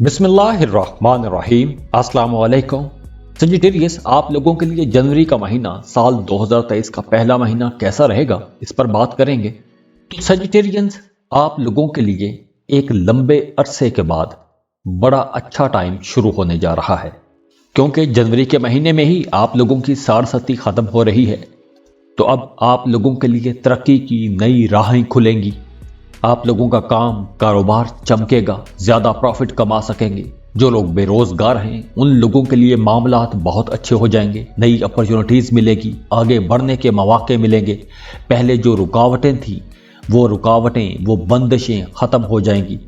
बिस्मिल्लाहिर्रहमानिर्रहीम। अस्सलाम वालेकुम। सजिटेरियस, आप लोगों के लिए जनवरी का महीना साल 2023 का पहला महीना कैसा रहेगा, इस पर बात करेंगे। तो सजिटेरियंस, आप लोगों के लिए एक लंबे अरसे के बाद बड़ा अच्छा टाइम शुरू होने जा रहा है, क्योंकि जनवरी के महीने में ही आप लोगों की साढ़सती खत्म हो रही है। तो अब आप लोगों के लिए तरक्की की नई राहें खुलेंगी। आप लोगों का काम कारोबार चमकेगा, ज्यादा प्रॉफिट कमा सकेंगे। जो लोग बेरोजगार हैं उन लोगों के लिए मामलात बहुत अच्छे हो जाएंगे, नई अपॉर्चुनिटीज मिलेगी, आगे बढ़ने के मौके मिलेंगे। पहले जो रुकावटें थी वो रुकावटें, वो बंदिशें खत्म हो जाएंगी।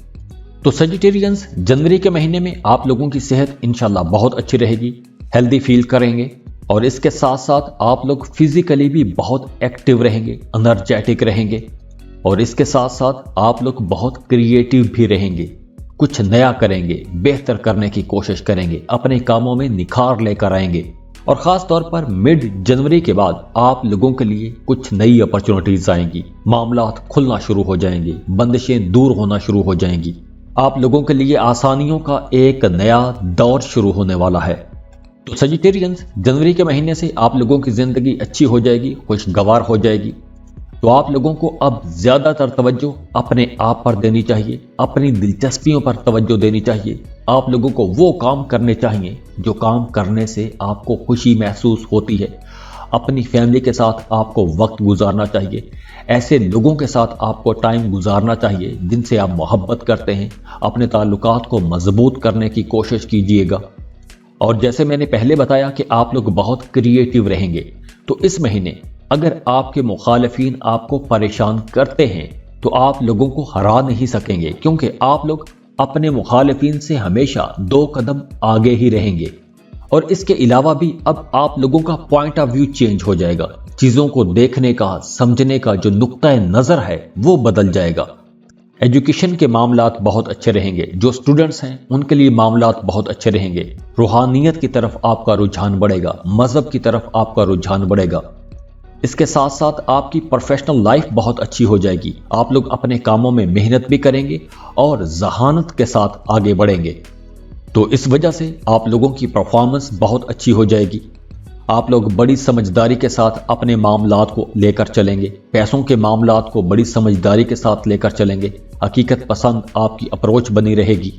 तो सजिटेरियंस, जनवरी के महीने में आप लोगों की सेहत इंशाल्लाह बहुत अच्छी रहेगी, हेल्दी फील करेंगे। और इसके साथ साथ आप लोग फिजिकली भी बहुत एक्टिव रहेंगे, एनर्जेटिक रहेंगे। और इसके साथ साथ आप लोग बहुत क्रिएटिव भी रहेंगे, कुछ नया करेंगे, बेहतर करने की कोशिश करेंगे, अपने कामों में निखार लेकर आएंगे। और खास तौर पर मिड जनवरी के बाद आप लोगों के लिए कुछ नई अपॉर्चुनिटीज आएंगी, मामलात खुलना शुरू हो जाएंगे, बंदिशें दूर होना शुरू हो जाएंगी। आप लोगों के लिए आसानियों का एक नया दौर शुरू होने वाला है। तो सजिटेरियंस, जनवरी के महीने से आप लोगों की जिंदगी अच्छी हो जाएगी, खुशगवार हो जाएगी। तो आप लोगों को अब ज्यादातर तवज्जो अपने आप पर देनी चाहिए, अपनी दिलचस्पियों पर तवज्जो देनी चाहिए। आप लोगों को वो काम करने चाहिए जो काम करने से आपको खुशी महसूस होती है। अपनी फैमिली के साथ आपको वक्त गुजारना चाहिए, ऐसे लोगों के साथ आपको टाइम गुजारना चाहिए जिनसे आप मोहब्बत करते हैं। अपने ताल्लुकात को मजबूत करने की कोशिश कीजिएगा। और जैसे मैंने पहले बताया कि आप लोग बहुत क्रिएटिव रहेंगे, तो इस महीने अगर आपके मुखालिफिन आपको परेशान करते हैं तो आप लोगों को हरा नहीं सकेंगे, क्योंकि आप लोग अपने मुखालिफिन से हमेशा 2 कदम आगे ही रहेंगे। और इसके अलावा भी अब आप लोगों का पॉइंट ऑफ व्यू चेंज हो जाएगा, चीजों को देखने का, समझने का जो नुक्ता नजर है वो बदल जाएगा। एजुकेशन के मामलात बहुत अच्छे रहेंगे, जो स्टूडेंट्स हैं उनके लिए मामलात बहुत अच्छे रहेंगे। रूहानियत की तरफ आपका रुझान बढ़ेगा, मजहब की तरफ आपका रुझान बढ़ेगा। इसके साथ साथ आपकी प्रोफेशनल लाइफ बहुत अच्छी हो जाएगी। आप लोग अपने कामों में मेहनत भी करेंगे और जहानत के साथ आगे बढ़ेंगे। तो इस वजह से आप लोगों की परफॉर्मेंस बहुत अच्छी हो जाएगी। आप लोग बड़ी समझदारी के साथ अपने मामलात को लेकर चलेंगे, पैसों के मामलात को बड़ी समझदारी के साथ लेकर चलेंगे। हकीकत पसंद आपकी अप्रोच बनी रहेगी।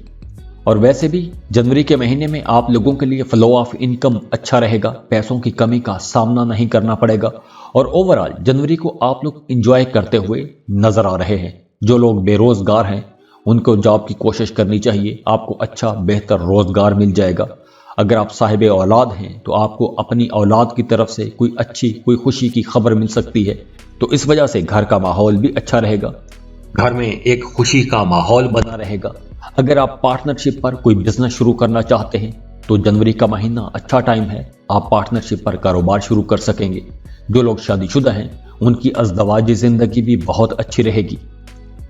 और वैसे भी जनवरी के महीने में आप लोगों के लिए फ्लो ऑफ इनकम अच्छा रहेगा, पैसों की कमी का सामना नहीं करना पड़ेगा। और ओवरऑल जनवरी को आप लोग एंजॉय करते हुए नजर आ रहे हैं। जो लोग बेरोजगार हैं उनको जॉब की कोशिश करनी चाहिए, आपको अच्छा बेहतर रोजगार मिल जाएगा। अगर आप साहिब औलाद हैं तो आपको अपनी औलाद की तरफ से कोई अच्छी, कोई खुशी की खबर मिल सकती है। तो इस वजह से घर का माहौल भी अच्छा रहेगा, घर में एक खुशी का माहौल बना रहेगा। अगर आप पार्टनरशिप पर कोई बिजनेस शुरू करना चाहते हैं तो जनवरी का महीना अच्छा टाइम है, आप पार्टनरशिप पर कारोबार शुरू कर सकेंगे। जो लोग शादीशुदा हैं उनकी अज़दवाजी जिंदगी भी बहुत अच्छी रहेगी।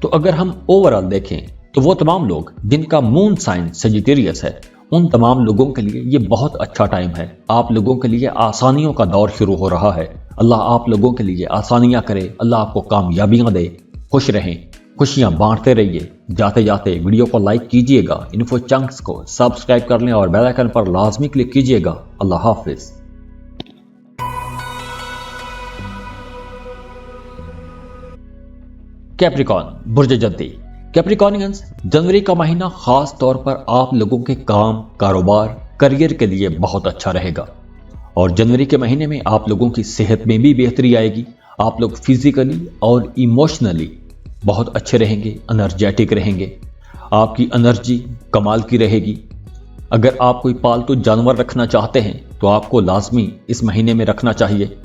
तो अगर हम ओवरऑल देखें तो वो तमाम लोग जिनका मून साइन सजिटेरियस है, उन तमाम लोगों के लिए ये बहुत अच्छा टाइम है। आप लोगों के लिए आसानियों का दौर शुरू हो रहा है। अल्लाह आप लोगों के लिए आसानियां करे, अल्लाह आपको कामयाबियां दे। खुश रहें, खुशियां बांटते रहिए। जाते जाते वीडियो को लाइक कीजिएगा, इन्फो चंक्स को सब्सक्राइब कर लें और बेल आइकन पर लाजमी क्लिक कीजिएगा। अल्लाह हाफिज। कैप्रिकॉन, बुर्ज जद्दी। कैप्रिकॉनियंस, जनवरी का महीना खास तौर पर आप लोगों के काम, कारोबार, करियर के लिए बहुत अच्छा रहेगा। और जनवरी के महीने में आप लोगों की सेहत में भी बेहतरी आएगी। आप लोग फिजिकली और इमोशनली बहुत अच्छे रहेंगे, एनर्जेटिक रहेंगे। आपकी एनर्जी कमाल की रहेगी। अगर आप कोई पालतू जानवर रखना चाहते हैं तो आपको लाजमी इस महीने में रखना चाहिए।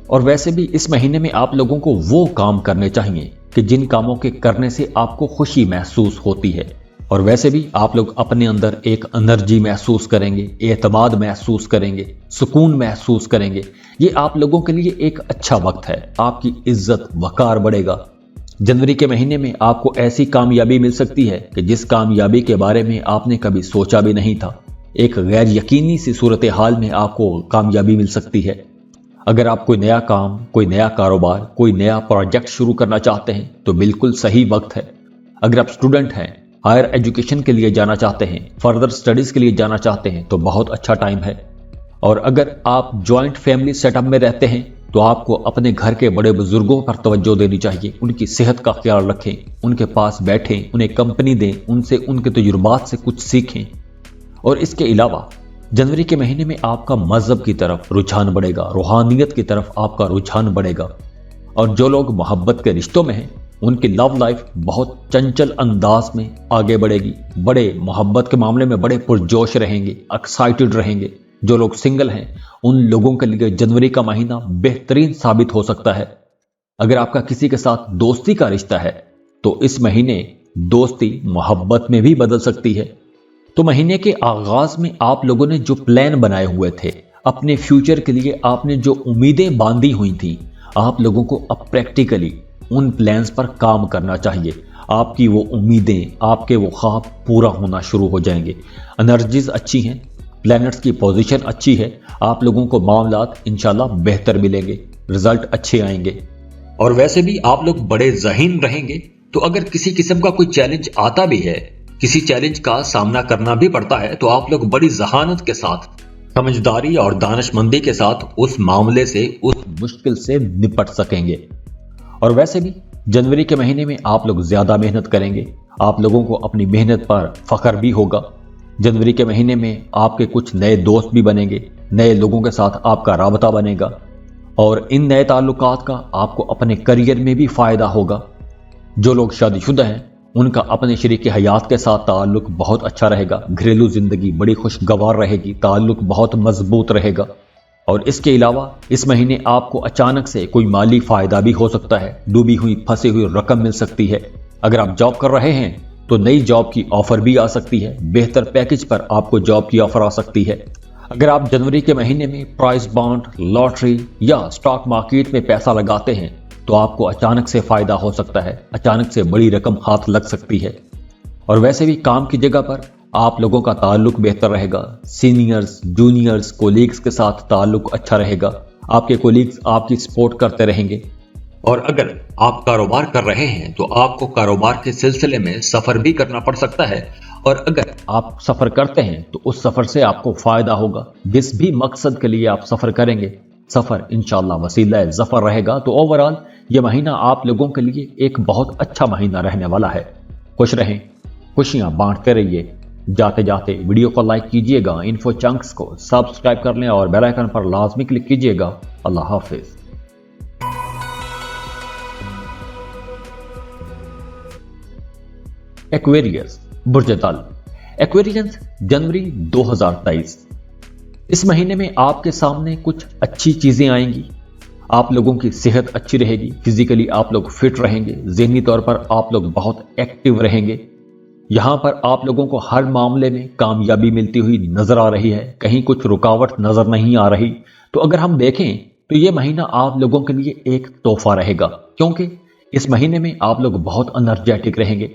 और वैसे भी इस महीने में आप लोगों को वो काम करने चाहिए कि जिन कामों के करने से आपको खुशी महसूस होती है। और वैसे भी आप लोग अपने अंदर एक एनर्जी महसूस करेंगे, एतमाद महसूस करेंगे, सुकून महसूस करेंगे। ये आप लोगों के लिए एक अच्छा वक्त है, आपकी इज्जत वकार बढ़ेगा। जनवरी के महीने में आपको ऐसी कामयाबी मिल सकती है कि जिस कामयाबी के बारे में आपने कभी सोचा भी नहीं था। एक गैर यकीनी सी सूरत हाल में आपको कामयाबी मिल सकती है। अगर आप कोई नया काम, कोई नया कारोबार, कोई नया प्रोजेक्ट शुरू करना चाहते हैं तो बिल्कुल सही वक्त है। अगर आप स्टूडेंट हैं हायर एजुकेशन के लिए जाना चाहते हैं, फर्दर स्टडीज के लिए जाना चाहते हैं तो बहुत अच्छा टाइम है। और अगर आप जॉइंट फैमिली सेटअप में रहते हैं तो आपको अपने घर के बड़े बुजुर्गों पर तवज्जो देनी चाहिए। उनकी सेहत का ख्याल रखें, उनके पास बैठें, उन्हें कंपनी दें, उनसे उनके तजुर्बात से कुछ सीखें। और इसके अलावा जनवरी के महीने में आपका मजहब की तरफ रुझान बढ़ेगा, रूहानियत की तरफ आपका रुझान बढ़ेगा। और जो लोग मोहब्बत के रिश्तों में हैं उनकी लव लाइफ बहुत चंचल अंदाज में आगे बढ़ेगी, बड़े मोहब्बत के मामले में बड़े पुरजोश रहेंगे, एक्साइटेड रहेंगे। जो लोग सिंगल हैं उन लोगों के लिए जनवरी का महीना बेहतरीन साबित हो सकता है। अगर आपका किसी के साथ दोस्ती का रिश्ता है तो इस महीने दोस्ती मोहब्बत में भी बदल सकती है। तो महीने के आगाज में आप लोगों ने जो प्लान बनाए हुए थे, अपने फ्यूचर के लिए आपने जो उम्मीदें बांधी हुई थी, आप लोगों को अब प्रैक्टिकली उन प्लान्स पर काम करना चाहिए। आपकी वो उम्मीदें, आपके वो ख्वाब पूरा होना शुरू हो जाएंगे। एनर्जीज अच्छी हैं, प्लैनेट्स की पोजीशन अच्छी है, आप लोगों को मामलात इंशाल्लाह बेहतर मिलेंगे, रिजल्ट अच्छे आएंगे। और वैसे भी आप लोग बड़े ज़हीन रहेंगे। तो अगर किसी किस्म का कोई चैलेंज आता भी है, किसी चैलेंज का सामना करना भी पड़ता है, तो आप लोग बड़ी जहानत के साथ, समझदारी और दानिशमंदी के साथ उस मामले से, उस मुश्किल से निपट सकेंगे। और वैसे भी जनवरी के महीने में आप लोग ज्यादा मेहनत करेंगे, आप लोगों को अपनी मेहनत पर फख्र भी होगा। जनवरी के महीने में आपके कुछ नए दोस्त भी बनेंगे, नए लोगों के साथ आपका राबता बनेगा और इन नए ताल्लुकात का आपको अपने करियर में भी फायदा होगा। जो लोग शादीशुदा हैं उनका अपने शरीक हयात के साथ ताल्लुक बहुत अच्छा रहेगा, घरेलू जिंदगी बड़ी खुशगवार रहेगी, ताल्लुक बहुत मजबूत रहेगा। और इसके अलावा इस महीने आपको अचानक से कोई माली फायदा भी हो सकता है, डूबी हुई फंसी हुई रकम मिल सकती है। अगर आप जॉब कर रहे हैं तो नई जॉब की ऑफर भी आ सकती है, बेहतर पैकेज पर आपको जॉब की ऑफर आ सकती है। अगर आप जनवरी के महीने में प्राइस बॉन्ड, लॉटरी या स्टॉक मार्केट में पैसा लगाते हैं तो आपको अचानक से फायदा हो सकता है, अचानक से बड़ी रकम हाथ लग सकती है। और वैसे भी काम की जगह पर आप लोगों का ताल्लुक बेहतर रहेगा, सीनियर्स, जूनियर्स, कोलीग्स के साथ ताल्लुक अच्छा रहेगा, आपके कोलीग्स आपकी सपोर्ट करते रहेंगे। और अगर आप कारोबार कर रहे हैं तो आपको कारोबार के सिलसिले में सफर भी करना पड़ सकता है। और अगर आप सफर करते हैं तो उस सफर से आपको फायदा होगा। जिस भी मकसद के लिए आप सफर करेंगे, सफर इंशाल्लाह वसीला ज़फर रहेगा। तो ओवरऑल ये महीना आप लोगों के लिए एक बहुत अच्छा महीना रहने वाला है। खुश रहें, खुशियां बांटते रहिए। जाते जाते वीडियो को लाइक कीजिएगा, इन्फो चंक्स को सब्सक्राइब कर लें और बेल आइकन पर लाजमी क्लिक कीजिएगा। अल्लाह हाफिज। एक्वेरियस बुर्ज तल। एक्वेरियंस जनवरी 2023। इस महीने में आपके सामने कुछ अच्छी चीजें आएंगी। आप लोगों की सेहत अच्छी रहेगी, फिजिकली आप लोग फिट रहेंगे, ज़हनी तौर पर आप लोग बहुत एक्टिव रहेंगे। यहां पर आप लोगों को हर मामले में कामयाबी मिलती हुई नजर आ रही है, कहीं कुछ रुकावट नजर नहीं आ रही। तो अगर हम देखें तो ये महीना आप लोगों के लिए एक तोहफा रहेगा, क्योंकि इस महीने में आप लोग बहुत एनर्जेटिक रहेंगे।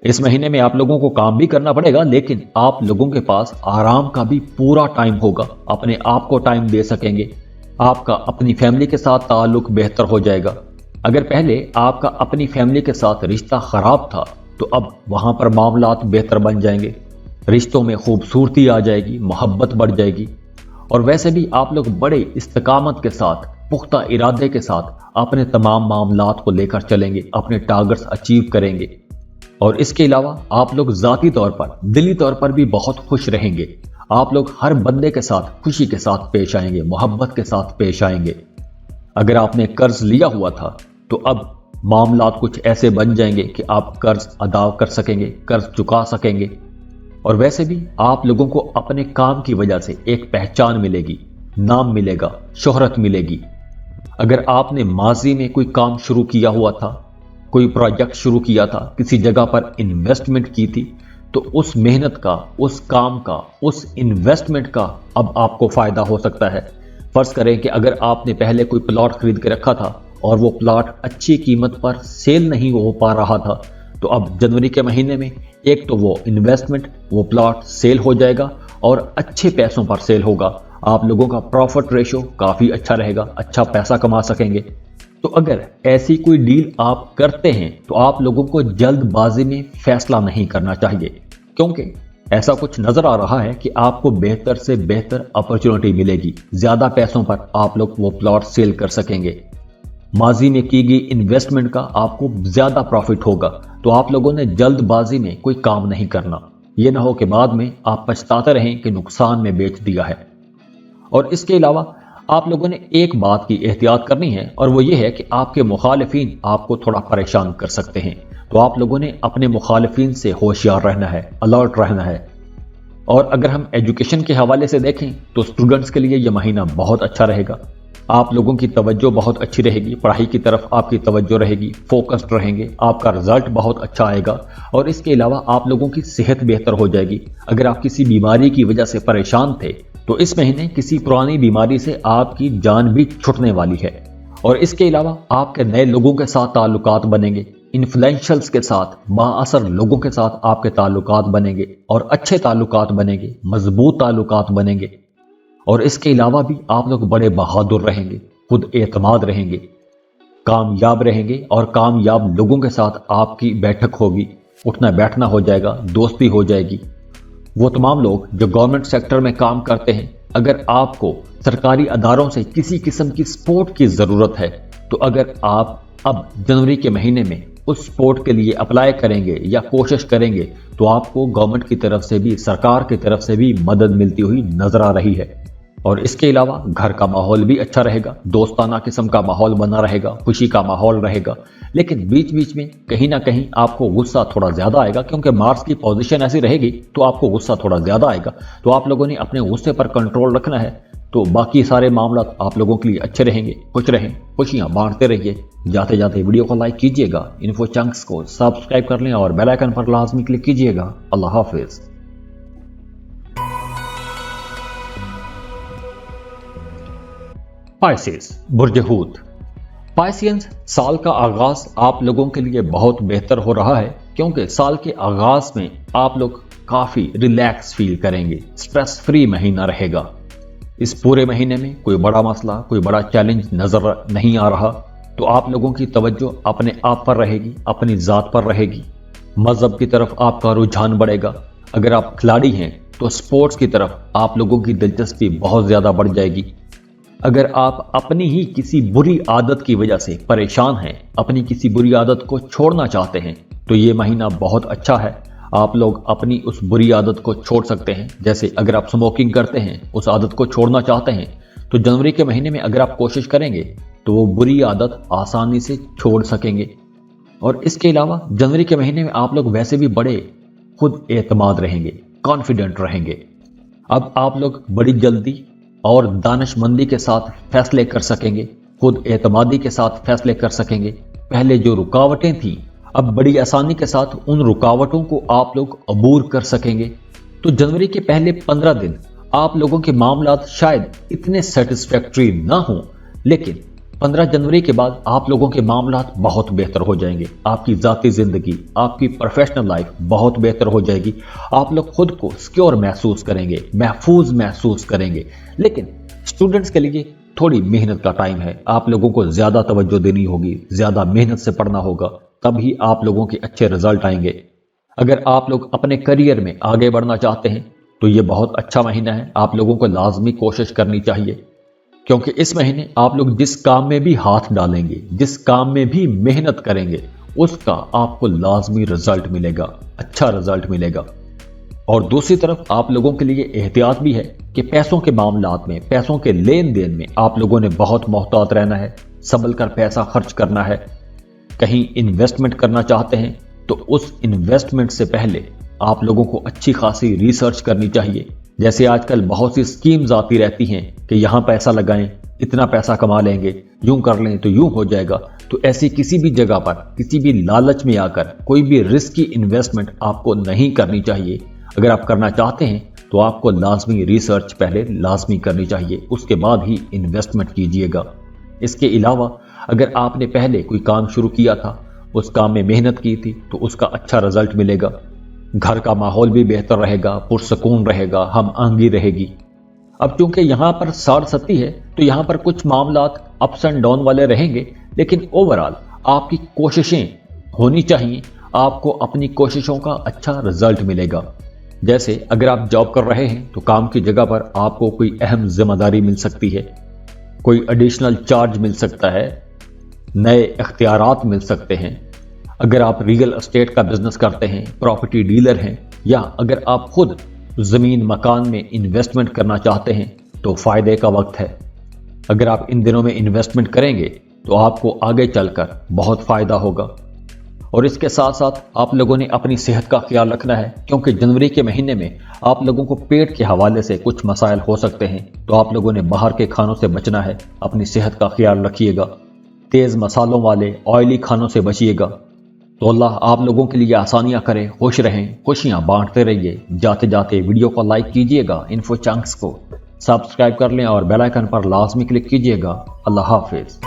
इस महीने में आप लोगों को काम भी करना पड़ेगा, लेकिन आप लोगों के पास आराम का भी पूरा टाइम होगा, अपने आप को टाइम दे सकेंगे। आपका अपनी फैमिली के साथ ताल्लुक बेहतर हो जाएगा। अगर पहले आपका अपनी फैमिली के साथ रिश्ता खराब था तो अब वहां पर मामलात बेहतर बन जाएंगे, रिश्तों में खूबसूरती आ जाएगी, मोहब्बत बढ़ जाएगी। और वैसे भी आप लोग बड़े इस्तकामत के साथ, पुख्ता इरादे के साथ अपने तमाम मामलात को लेकर चलेंगे, अपने टारगेट्स अचीव करेंगे। और इसके अलावा आप लोग ज़ाती तौर पर, दिली तौर पर भी बहुत खुश रहेंगे। आप लोग हर बंदे के साथ खुशी के साथ पेश आएंगे, मोहब्बत के साथ पेश आएंगे। अगर आपने कर्ज लिया हुआ था तो अब मामलात कुछ ऐसे बन जाएंगे कि आप कर्ज अदा कर सकेंगे, कर्ज चुका सकेंगे। और वैसे भी आप लोगों को अपने काम की वजह से एक पहचान मिलेगी, नाम मिलेगा, शोहरत मिलेगी। अगर आपने माजी में कोई काम शुरू किया हुआ था, कोई प्रोजेक्ट शुरू किया था, किसी जगह पर इन्वेस्टमेंट की थी, तो उस मेहनत का, उस काम का, उस इन्वेस्टमेंट का अब आपको फायदा हो सकता है। फर्ज करें कि अगर आपने पहले कोई प्लॉट खरीद के रखा था और वो प्लॉट अच्छी कीमत पर सेल नहीं हो पा रहा था, तो अब जनवरी के महीने में एक तो वो इन्वेस्टमेंट, वो प्लॉट सेल हो जाएगा और अच्छे पैसों पर सेल होगा। आप लोगों का प्रॉफिट रेशो काफ़ी अच्छा रहेगा, अच्छा पैसा कमा सकेंगे। तो अगर ऐसी कोई डील आप करते हैं तो आप लोगों को जल्दबाजी में फैसला नहीं करना चाहिए, क्योंकि ऐसा कुछ नजर आ रहा है कि आपको बेहतर से बेहतर अपॉर्चुनिटी मिलेगी, ज्यादा पैसों पर आप लोग वो प्लॉट सेल कर सकेंगे, माजी में की गई इन्वेस्टमेंट का आपको ज्यादा प्रॉफिट होगा। तो आप लोगों ने जल्दबाजी में कोई काम नहीं करना, ये ना हो कि बाद में आप पछताते रहें कि नुकसान में बेच दिया है। और इसके अलावा आप लोगों ने एक बात की एहतियात करनी है, और वो ये है कि आपके मुखालिफिन आपको थोड़ा परेशान कर सकते हैं। तो आप लोगों ने अपने मुखालिफिन से होशियार रहना है, अलर्ट रहना है। और अगर हम एजुकेशन के हवाले से देखें तो स्टूडेंट्स के लिए यह महीना बहुत अच्छा रहेगा। आप लोगों की तवज्जो बहुत अच्छी रहेगी, पढ़ाई की तरफ आपकी तवज्जो रहेगी, फोकस्ड रहेंगे, आपका रिजल्ट बहुत अच्छा आएगा। और इसके अलावा आप लोगों की सेहत बेहतर हो जाएगी। अगर आप किसी बीमारी की वजह से परेशान थे तो इस महीने किसी पुरानी बीमारी से आपकी जान भी छुटने वाली है। और इसके अलावा आपके नए लोगों के साथ ताल्लुकात बनेंगे, इन्फ्लुएंशियल्स के साथ, बाअसर लोगों के साथ आपके ताल्लुकात बनेंगे, और अच्छे ताल्लुकात बनेंगे, मजबूत ताल्लुकात बनेंगे। और इसके अलावा भी आप लोग बड़े बहादुर रहेंगे, खुद एतमाद रहेंगे, कामयाब रहेंगे, और कामयाब लोगों के साथ आपकी बैठक होगी, उठना बैठना हो जाएगा, दोस्ती हो जाएगी। वो तमाम लोग जो गवर्नमेंट सेक्टर में काम करते हैं, अगर आपको सरकारी अदारों से किसी किस्म की सपोर्ट की ज़रूरत है तो अगर आप अब जनवरी के महीने में उस सपोर्ट के लिए अप्लाई करेंगे या कोशिश करेंगे तो आपको गवर्नमेंट की तरफ से भी, सरकार की तरफ से भी मदद मिलती हुई नजर आ रही है। और इसके अलावा घर का माहौल भी अच्छा रहेगा, दोस्ताना किस्म का माहौल बना रहेगा, खुशी का माहौल रहेगा। लेकिन बीच बीच में कहीं ना कहीं आपको गुस्सा थोड़ा ज्यादा आएगा, क्योंकि मार्स की पोजीशन ऐसी रहेगी तो आपको गुस्सा थोड़ा ज्यादा आएगा। तो आप लोगों ने अपने गुस्से पर कंट्रोल रखना है। तो बाकी सारे मामला आप लोगों के लिए अच्छे रहेंगे। खुश रहें, खुशियां बांटते रहिए। जाते जाते वीडियो को लाइक कीजिएगा, इन्फो चंक्स को सब्सक्राइब कर लें और बेल आइकन पर लाजमी क्लिक कीजिएगा। अल्लाह हाफिज। पाइसेस, बुर्ज हूत। पाइसियंस, साल का आगाज आप लोगों के लिए बहुत बेहतर हो रहा है, क्योंकि साल के आगाज में आप लोग काफी रिलैक्स फील करेंगे, स्ट्रेस फ्री महीना रहेगा। इस पूरे महीने में कोई बड़ा मसला, कोई बड़ा चैलेंज नजर नहीं आ रहा। तो आप लोगों की तवज्जो अपने आप पर रहेगी, अपनी जात पर रहेगी। मजहब की तरफ आपका रुझान बढ़ेगा। अगर आप खिलाड़ी हैं तो स्पोर्ट्स की तरफ आप लोगों की दिलचस्पी बहुत ज्यादा बढ़ जाएगी। अगर आप अपनी ही किसी बुरी आदत की वजह से परेशान हैं, अपनी किसी बुरी आदत को छोड़ना चाहते हैं, तो ये महीना बहुत अच्छा है। आप लोग अपनी उस बुरी आदत को छोड़ सकते हैं। जैसे अगर आप स्मोकिंग करते हैं, उस आदत को छोड़ना चाहते हैं, तो जनवरी के महीने में अगर आप कोशिश करेंगे तो वो बुरी आदत आसानी से छोड़ सकेंगे। और इसके अलावा जनवरी के महीने में आप लोग वैसे भी बड़े खुद एतमाद रहेंगे, कॉन्फिडेंट रहेंगे। अब आप लोग बड़ी जल्दी और दानिशमंदी के साथ फैसले कर सकेंगे, खुद एतमादी के साथ फैसले कर सकेंगे। पहले जो रुकावटें थी, अब बड़ी आसानी के साथ उन रुकावटों को आप लोग अबूर कर सकेंगे। तो जनवरी के पहले 15 दिन आप लोगों के मामलात शायद इतने सेटिस्फैक्टरी ना हो, लेकिन 15 जनवरी के बाद आप लोगों के मामलात बहुत बेहतर हो जाएंगे। आपकी जाती जिंदगी, आपकी प्रोफेशनल लाइफ बहुत बेहतर हो जाएगी। आप लोग खुद को सिक्योर महसूस करेंगे, महफूज महसूस करेंगे। लेकिन स्टूडेंट्स के लिए थोड़ी मेहनत का टाइम है। आप लोगों को ज्यादा तवज्जो देनी होगी, ज्यादा मेहनत से पढ़ना होगा, तभी आप लोगों के अच्छे रिजल्ट आएंगे। अगर आप लोग अपने करियर में आगे बढ़ना चाहते हैं तो ये बहुत अच्छा महीना है। आप लोगों को लाजमी कोशिश करनी चाहिए, क्योंकि इस महीने आप लोग जिस काम में भी हाथ डालेंगे, जिस काम में भी मेहनत करेंगे, उसका आपको लाजमी रिजल्ट मिलेगा, अच्छा रिजल्ट मिलेगा। और दूसरी तरफ आप लोगों के लिए एहतियात भी है कि पैसों के मामलात में, पैसों के लेन देन में आप लोगों ने बहुत मोहतात रहना है, संभल कर पैसा खर्च करना है। कहीं इन्वेस्टमेंट करना चाहते हैं तो उस इन्वेस्टमेंट से पहले आप लोगों को अच्छी खासी रिसर्च करनी चाहिए। जैसे आजकल बहुत सी स्कीम्स आती रहती हैं कि यहां पैसा लगाएं, इतना पैसा कमा लेंगे, यूं कर लें तो यूं हो जाएगा। तो ऐसी किसी भी जगह पर, किसी भी लालच में आकर कोई भी रिस्की इन्वेस्टमेंट आपको नहीं करनी चाहिए। अगर आप करना चाहते हैं तो आपको लाजमी रिसर्च पहले लाजमी करनी चाहिए, उसके बाद ही इन्वेस्टमेंट कीजिएगा। इसके अलावा अगर आपने पहले कोई काम शुरू किया था, उस काम में मेहनत की थी, तो उसका अच्छा रिजल्ट मिलेगा। घर का माहौल भी बेहतर रहेगा, पुरसकून रहेगा, हम आंगी रहेगी। अब क्योंकि यहाँ पर 60 है तो यहाँ पर कुछ मामलात अप्स एंड डाउन वाले रहेंगे, लेकिन ओवरऑल आपकी कोशिशें होनी चाहिए, आपको अपनी कोशिशों का अच्छा रिजल्ट मिलेगा। जैसे अगर आप जॉब कर रहे हैं तो काम की जगह पर आपको कोई अहम जिम्मेदारी मिल सकती है, कोई एडिशनल चार्ज मिल सकता है, नए इख्तियारात मिल सकते हैं। अगर आप रियल एस्टेट का बिजनेस करते हैं, प्रॉपर्टी डीलर हैं, या अगर आप खुद ज़मीन मकान में इन्वेस्टमेंट करना चाहते हैं तो फ़ायदे का वक्त है। अगर आप इन दिनों में इन्वेस्टमेंट करेंगे तो आपको आगे चलकर बहुत फ़ायदा होगा। और इसके साथ साथ आप लोगों ने अपनी सेहत का ख्याल रखना है, क्योंकि जनवरी के महीने में आप लोगों को पेट के हवाले से कुछ मसाइल हो सकते हैं, तो आप लोगों ने बाहर के खानों से बचना है, अपनी सेहत का ख्याल रखिएगा, तेज़ मसालों वाले ऑयली खानों से बचिएगा। तो अल्लाह आप लोगों के लिए आसानियां करे, खुश रहें, खुशियां बांटते रहिए। जाते जाते वीडियो को लाइक कीजिएगा, इन्फो चंक्स को सब्सक्राइब कर लें और बेल आइकन पर लाजमी क्लिक कीजिएगा। अल्लाह हाफिज़।